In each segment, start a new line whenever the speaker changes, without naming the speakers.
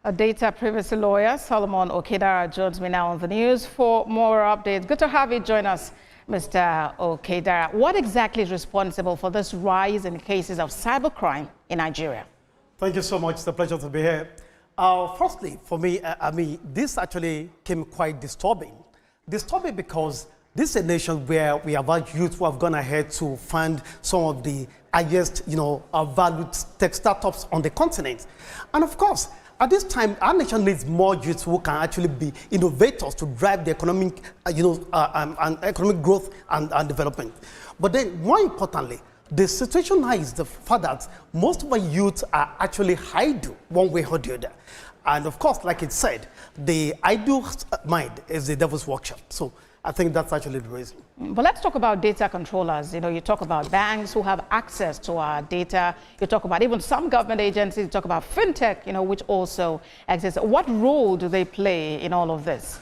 A data privacy lawyer, Solomon Okedara, joins me now on the news for more updates. Good to have you join us, Mr. Okedara. What exactly is responsible for this rise in cases of cybercrime in Nigeria?
Thank you so much. It's a pleasure to be here. Firstly, for me, this actually came quite disturbing. Disturbing because this is a nation where we have had youth who have gone ahead to fund some of the highest, valued tech startups on the continent. And of course, at this time, our nation needs more youth who can actually be innovators to drive the economic, and economic growth and development. But then, more importantly, the situation now is the fact that most of our youth are actually idle one way or the other. And of course, like it said, the idle mind is the devil's workshop. So I think that's actually the reason.
But let's talk about data controllers. You talk about banks who have access to our data. You talk about even some government agencies. You talk about fintech, which also exists. What role do they play in all of this?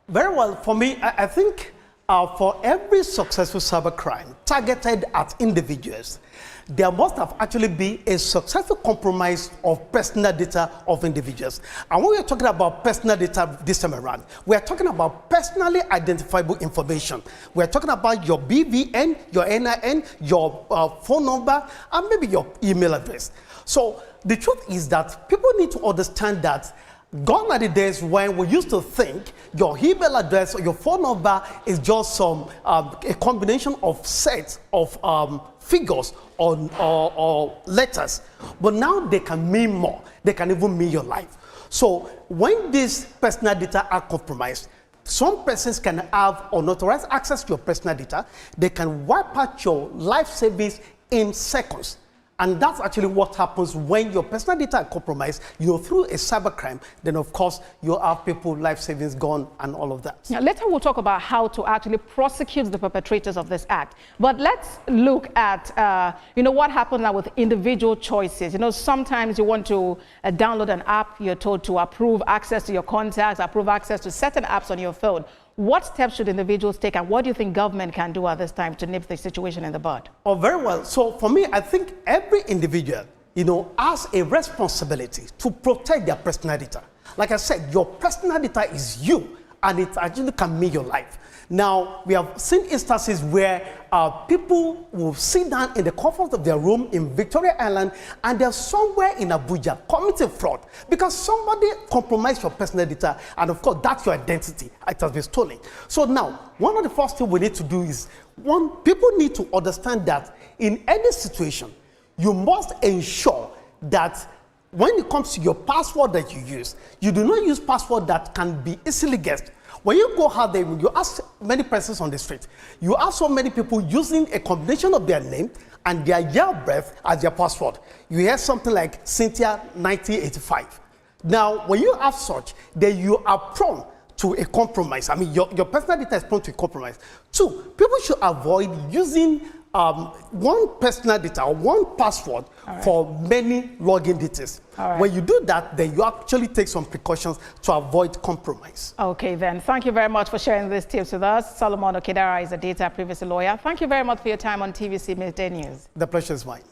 Very well. For me, I think for every successful cybercrime targeted at individuals, there must have actually been a successful compromise of personal data of individuals. And when we're talking about personal data this time around, we're talking about personally identifiable information. We're talking about your BVN, your NIN, your phone number, and maybe your email address. So the truth is that people need to understand that gone are the days when we used to think your email address or your phone number is just some a combination of sets of figures or letters, but now they can mean more. They can even mean your life. So when these personal data are compromised, some persons can have unauthorized access to your personal data. They can wipe out your life savings in seconds. And that's actually what happens when your personal data are compromised. You're through a cybercrime, then of course you have people life savings gone and all of that.
Now, later we'll talk about how to actually prosecute the perpetrators of this act. But let's look at what happens now with individual choices. Sometimes you want to download an app, you're told to approve access to your contacts, approve access to certain apps on your phone. What steps should individuals take, and what do you think government can do at this time to nip the situation in the bud?
Oh, very well. So for me, I think every individual, has a responsibility to protect their personal data. Like I said, your personal data is you, and it actually can mean your life. Now, we have seen instances where people will sit down in the comfort of their room in Victoria Island and they're somewhere in Abuja committing fraud because somebody compromised your personal data, and of course, that's your identity. It has been stolen. So now, one of the first things we need to do is, people need to understand that in any situation, you must ensure that when it comes to your password that you use, you do not use password that can be easily guessed. When you go out there, you ask many persons on the street, you ask so many people using a combination of their name and their year of birth as their password. You hear something like Cynthia 1985. Now, when you have such, then you are prone to a compromise. I mean, your personal data is prone to a compromise. Two, people should avoid using one personal data or one password for many login details. When you do that, then you actually take some precautions to avoid compromise.
Okay, then. Thank you very much for sharing these tips with us. Solomon Okedara is a data privacy lawyer. Thank you very much for your time on TVC News.
The pleasure is mine.